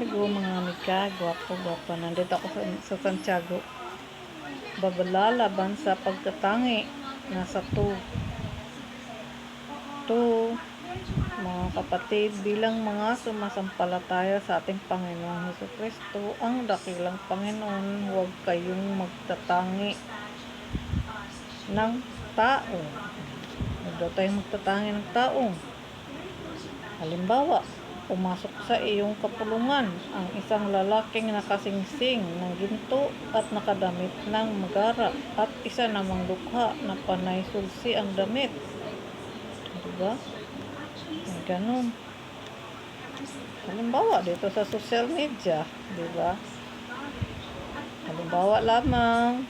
Santiago, mga amiga, gwapo. Nandito ako sa Santiago. Babalalaban sa pagtatangi. Nasa 2 mga kapatid, bilang mga sumasampalataya sa ating Panginoong Hesukristo, ang dakilang Panginoon, huwag kayong magtatangi ng tao. Huwag daw tayong magtatangi ng tao. Halimbawa, pumasok sa iyong kapulungan ang isang lalaking nakasingsing ng ginto at nakadamit ng magara at isa namang dukha na panay sulsi ang damit. Diba? May ganun. Halimbawa, dito sa social media, diba? Halimbawa lamang,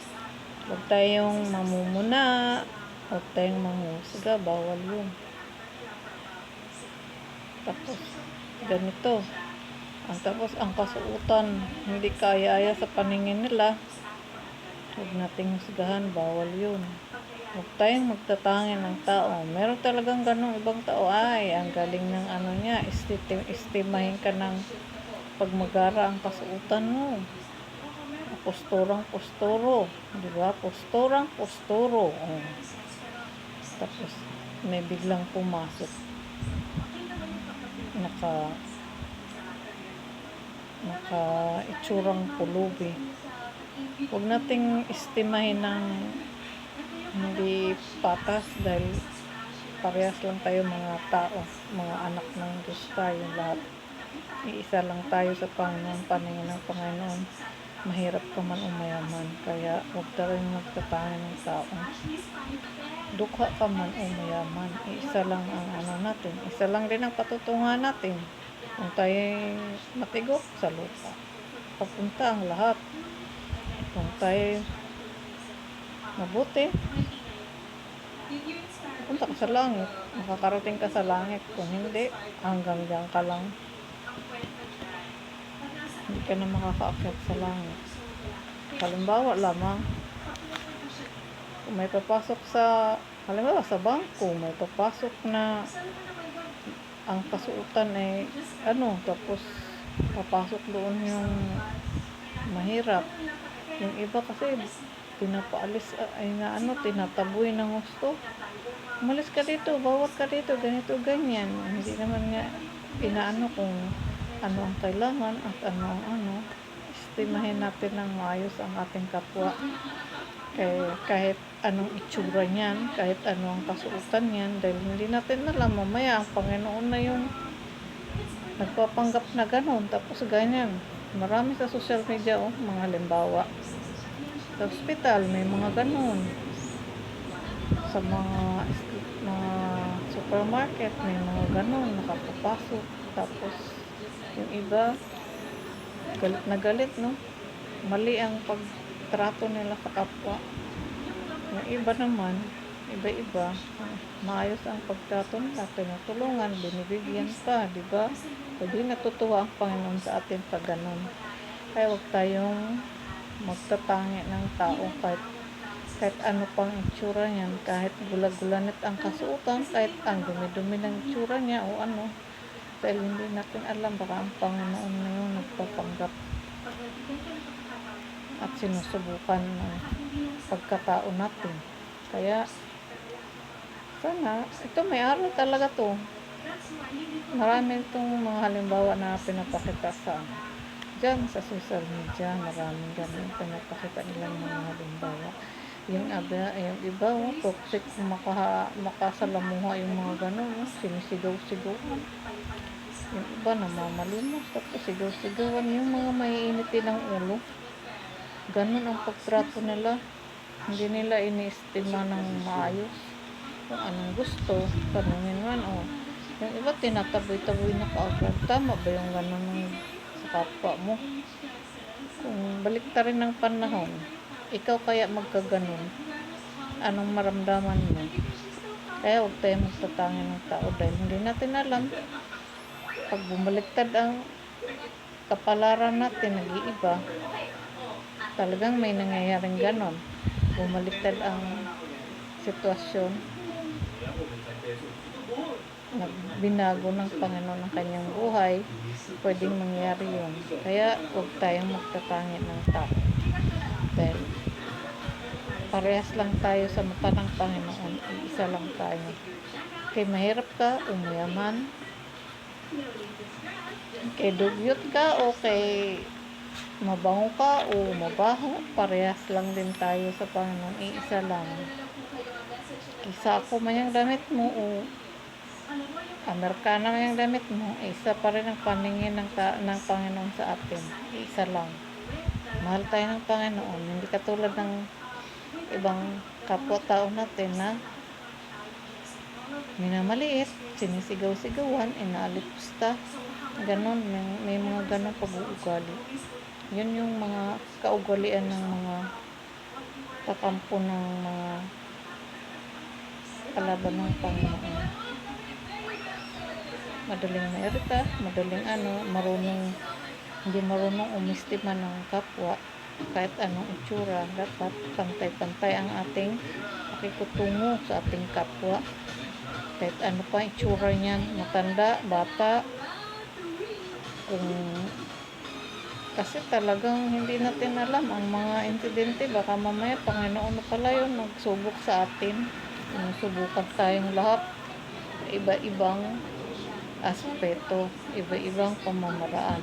huwag tayong mamumuna, huwag tayong manghusga, bawal yun. Tapos, ganito. Tapos, ang kasuotan, hindi kaya sa paningin nila. Huwag nating husgahan, bawal yun. Huwag tayong magtatangi ng tao. Meron talagang ganong ibang tao. Ay, ang galing ng ano niya. Estimahin ka ng pagmagara ang kasuotan mo. Posturang-posturo. Diba? Posturang-posturo. Oh. Tapos, may biglang pumasok. Naka itsurang pulubi. Huwag nating estimahin ng hindi patas dahil parehas lang tayo mga tao, mga anak ng Diyos tayo lahat. Iisa lang tayo sa Panginoon, paningin ng Panginoon. Mahirap ka man o mayaman, kaya huwag tayong magtatangi ng tao. Dukha ka man o mayaman, isa lang ang ano natin, isa lang din ang patutungan natin. Kung tayo matigok sa lupa, papunta ang lahat. Kung tayo mabuti, punta ka sa langit, makakarating ka sa langit. Kung hindi, hanggang diyan ka lang, hindi ka na makakaakyat sa langit. Halimbawa lamang, kung may papasok halimbawa sa bangko, may papasok na ang kasuotan ay tapos papasok doon yung mahirap. Yung iba kasi pinapaalis tinataboy ng gusto. Umalis ka dito, bawat ka dito, ganito, ganyan. Hindi naman nga inaano kung ano ang kailangan at ano. Estimahin natin ng maayos ang ating kapwa. Kahit anong itsura niyan, kahit anong kasuotan niyan, dahil hindi natin alam, mamaya ang Panginoon na yung nagpapanggap na gano'n, tapos ganyan. Marami sa social media, mga halimbawa. Sa hospital, may mga gano'n. Sa mga supermarket, may mga gano'n, nakapapasok. Tapos, yung iba, galit na galit, no? Mali ang pagtrato nila sa kapwa. Yung iba naman, iba-iba, maayos ang pagtrato nila, tinutulungan, binibigyan pa, di ba? Hindi natutuwa ang Panginoon sa atin pag ganun. Kaya huwag tayong magtatangi ng tao kahit ano pang itsura niyan, kahit gulag-gulanit ang kasuotan, kahit ang dumi-dumi ng itsura niya o ano, dahil hindi natin alam, baka ang Panginoon na yung nagpapanggap at sinusubukan ng pagkatao natin. Kaya sana, ito may aral talaga to. Marami itong mga halimbawa na pinapakita dyan sa social media. Maraming ganun pinapakita nilang mga halimbawa. Yung iba, toxic, makasalamuha yung mga ganun, sinisigaw-sigawan. Yung iba namamalimos, tapos sigaw-sigawan, yung mga maiinitin ng ulo. Ganun ang pagtrato nila. Hindi nila iniestima ng maayos kung anong gusto, tanungin man, yung iba tinataboy-taboy na kaagad. Tama ba yung ganun sa kapwa mo? Kung baliktarin ng panahon, ikaw kaya magkaganon, anong maramdaman mo? Kaya huwag tayo magtatangi ng tao dahil hindi natin alam. Pag bumaliktad ang kapalaran natin, nag-iiba, talagang may nangyayaring ganon. Bumaliktad ang sitwasyon. binago ng Panginoon ang kanyang buhay, pwedeng mangyari yun. Kaya huwag tayong magtatangi ng tao. Dahil parehas lang tayo sa mata ng Panginoon, isa lang tayo. Kay mahirap ka o mayaman, kay dugyot ka o kay mabango ka o mabaho, parehas lang din tayo sa Panginoon, isa lang. Kisa ako mayang damit mo o Amerikana mayang damit mo, isa pa rin ang paningin ng Panginoon sa atin, isa lang. Mahal tayo ng Panginoon, hindi katulad ng ibang kapwa-tao natin na minamaliit, sinisigaw-sigawan, inaalipusta, ganon, may mga ganon pag-uugali. Yun yung mga kaugalian ng mga kakampo ng mga kalaban ng Panginoon. Madaling mairita, madaling hindi marunong umistima ng kapwa, kahit anong itsura. Dapat pantay-pantay ang ating pakikutungo sa ating kapwa. Kahit ano pa itsura niyan, matanda, bata, kasi talagang hindi natin alam ang mga insidente. Baka mamaya Panginoon na pala yun nagsubok sa atin. Sinusubukan tayong lahat, iba-ibang aspeto, iba-ibang pamamaraan.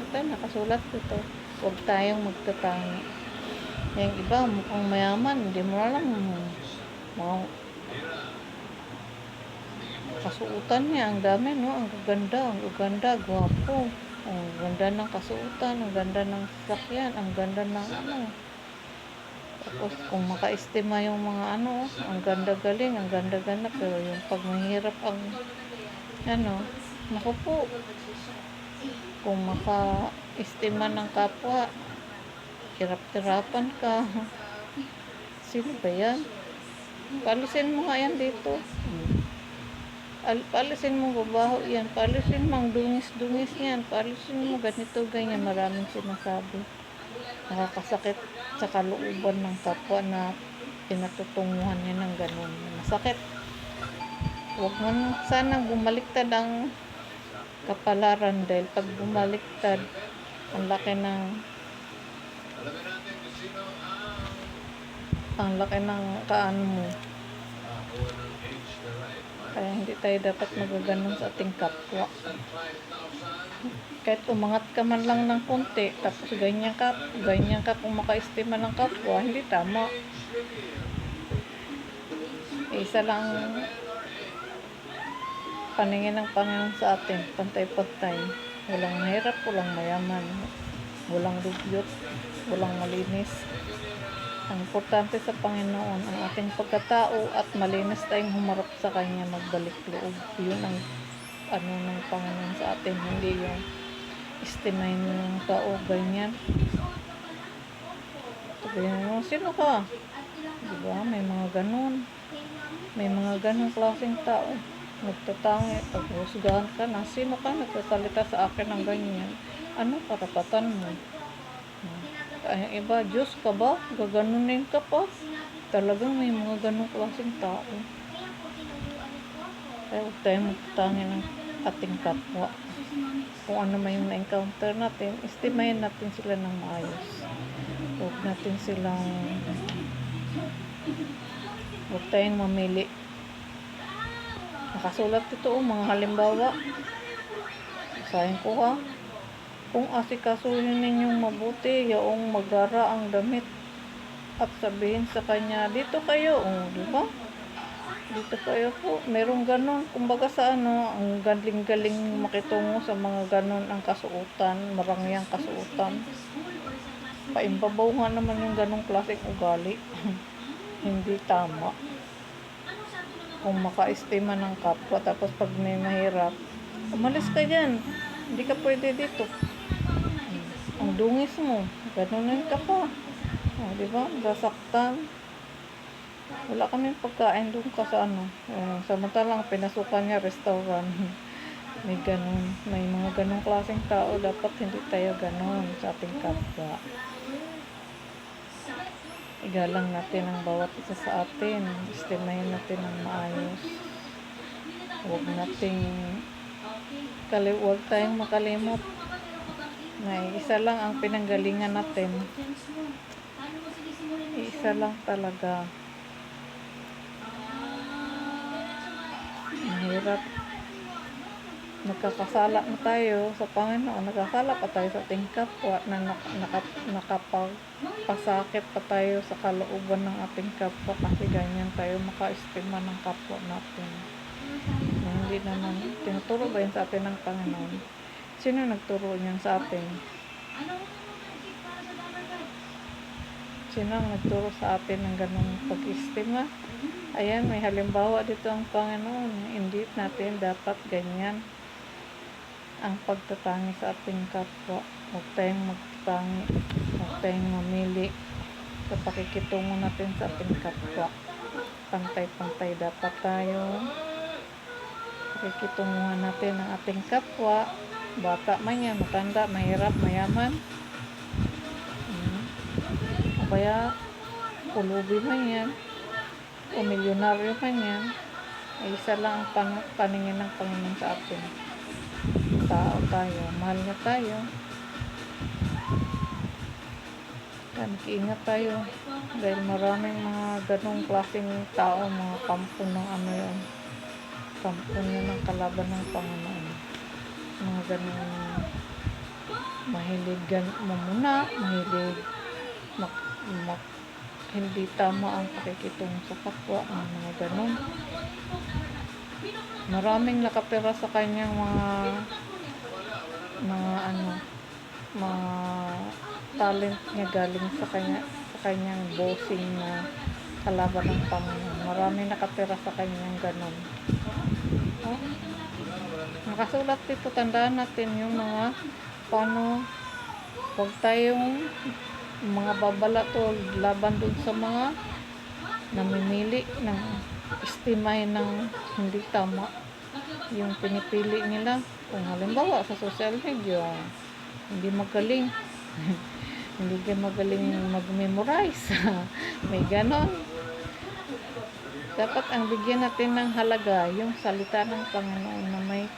Ito, nakasulat dito, huwag tayong magtatangi. Yung iba mukhang mayaman, hindi mo alam mga kasuotan niya, ang dami, no? Ang ganda, gwapo, ang ganda ng kasuotan, ang ganda ng sasakyan, ang ganda ng tapos kung makaestima yung mga ang ganda galing, ang ganda ganda, pero yung pag mahirap ang naku po, kung makaestima ng kapwa, hirap-hirapan ka. Sino ba yan? Palisin mo nga yan dito. Palisin mo babaho yan, palisin mo ang dungis-dungis yan, palisin mo ganito, ganyan, maraming sinasabi. Nakakasakit sa kalooban ng kapwa na pinatutunguhan niya ng ganun. Masakit. Huwag man sanang bumaliktad ang kapalaran, dahil pag bumaliktad, ang laki ng kaano mo. Kaya hindi tayo dapat magaganon sa ating kapwa. Kahit umangat ka man lang ng konti, tapos ganyan ka kung makaestima ng kapwa, hindi tama. Isa lang paningin ng Panginoon sa atin, pantay-pantay. Walang mahirap, walang mayaman, walang dugyot, walang malinis. Ang importante sa Panginoon, ang ating pagkatao at malinis tayong humarap sa Kanya, magbalik loob. Yun ang ng Panginoon sa atin, hindi yung estimahin mo ng tao, ganyan. Sabihin mo, sino ka? Diba? May mga ganun klaseng tao. Nagtatangi, paghusgahan ka na, sino ka nagsasalita sa akin ng ganyan? Ano karapatan mo? Ay, iba, Diyos ka ba? Gaganunin ka pa? Talagang may mga ganong klaseng tao. Kaya huwag tayong magtatangi ng ating kapwa. Kung ano may yung na-encounter natin, estimahin natin sila ng maayos. Huwag tayong mamili. Nakasulat ito mga halimbawa. Basahin ko ha. Kung asikasuhin ninyong mabuti, yaong magara ang damit at sabihin sa kanya, dito kayo, di ba? Dito kayo po. Merong ganon. Kumbaga sa ang galing-galing makitungo sa mga ganon ang kasuotan, marangyang kasuotan. Paimbabaw nga naman yung ganong klaseng ugali. Hindi tama. Kung makaestima ng kapwa, tapos pag may mahirap, umalis ka dyan. Hindi ka pwede dito. Ang dungis mo, ganunin ka pa. Diba? Nasaktan. Wala kaming pagkain doon ka sa samantalang pinasukan niya restaurant. May ganun. May mga ganung klaseng tao. Dapat hindi tayo ganun sa ating kapwa. Igalang natin ang bawat isa sa atin. Estimahin natin ng maayos. Huwag huwag tayong makalimot na isa lang ang pinanggalingan natin. Isa lang talaga. Mahirap. Nagkakasala na tayo sa Panginoon. Nagkasala pa tayo sa ating kapwa na nakapagpasakit pa tayo sa kalooban ng ating kapwa kasi ganyan tayo makaestima ng kapwa natin. Na hindi naman, tinuturo ba yun sa atin ng Panginoon? Sino nagturo niyan sa atin? Sino ang nagturo sa atin ng ganong pag-estima? Ayan, may halimbawa dito ang Panginoon. Hindi natin dapat ganyan ang pagtatangi sa ating kapwa. Huwag tayong magtatangi. Huwag tayong mamili sa pakikitungo natin sa ating kapwa. Pantay-pantay dapat tayo. Pakikitunguhan natin ang ating kapwa. Bata man yan, matanda, mahirap, mayaman. O kaya, pulubi man yan. O milyonaryo man yan. Ay isa lang ang paningin ng Panginoon sa atin. Tao tayo, mahal niya tayo. Mag-iingat tayo dahil maraming mga ganong klaseng tao, mga kampo ng yun, kampo niya ng kalaban ng Panginoon, mga ganong mahilig mamuna, mahilig hindi tama ang pakikitungo sa kapwa, mga ganon. Maraming nakapira sa kanyang mga talent niya galing sa kanyang bossing na kalaban ng Panginoon. Maraming nakatira sa kanyang ganon. Oh, nakasulat dito, tandaan natin yung mga paano, huwag tayong mga babala to laban dun sa mga namimili ng estimahin ng hindi tama yung pinipili nila. Kung halimbawa sa social media, hindi magaling hindi ka magaling mag-memorize may ganon. Dapat ang bigyan natin ng halaga yung salita ng Panginoon na may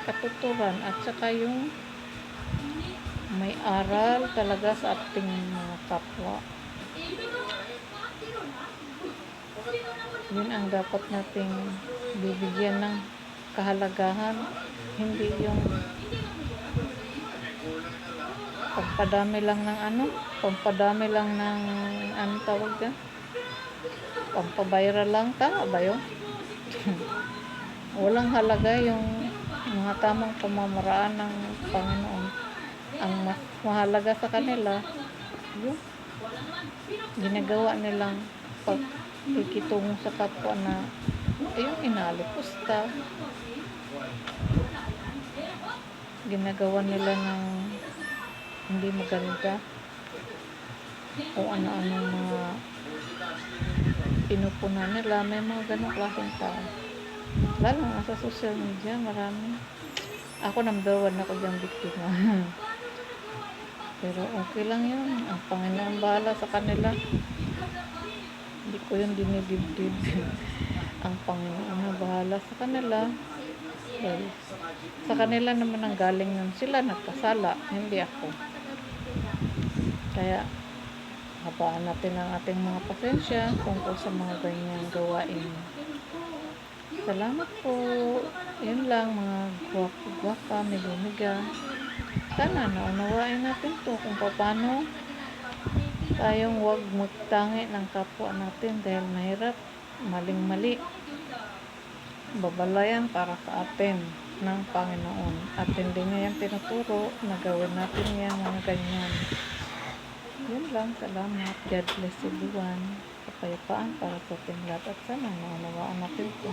katuturan at saka yung may aral talaga sa ating mga kapwa. Yun ang dapat nating bibigyan ng kahalagahan, hindi yung pampadami lang ng tawag dyan, pampabayra lang, tama ba yun? Walang halaga yung mga tamang pamamaraan ng Panginoon. Ang mas mahalaga sa kanila yung ginagawa nilang pagkikitungo sa kapwa na yung inalipusta, ginagawa nila ng hindi maganda, o ano-anong mga pinupunan nila. May mga ganong klaseng tao, lalo na sa social media. Marami. Ako number 1 ako diyang biktima. Pero okay lang yun, ang Panginoon bahala sa kanila, hindi ko yun dinidibdib. Ang Panginoon na bahala sa kanila. Dahil sa kanila naman ang galing nun, sila nagkasala, hindi ako. Kaya habaan natin ang ating mga pasensya tungkol sa mga ganyang gawain. Salamat po. Yun lang, mga guwapa, miga. Sana naunawain natin to kung paano tayong huwag magtangi ng kapwa natin dahil mahirap, maling-mali. Babalayan para sa atin ng Panginoon. At hindi niya yan tinuturo na gawin natin yan, mga ganyan. Yun lang, salamat. God bless everyone. Kapayapaan para sa ating lahat at sana naunawaan natin ito.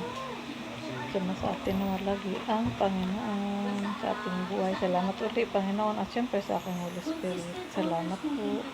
Sana sa atin naman lagi ang Panginoon sa ating buhay. Salamat ulit, Panginoon, at syempre sa aking Holy Spirit. Salamat po.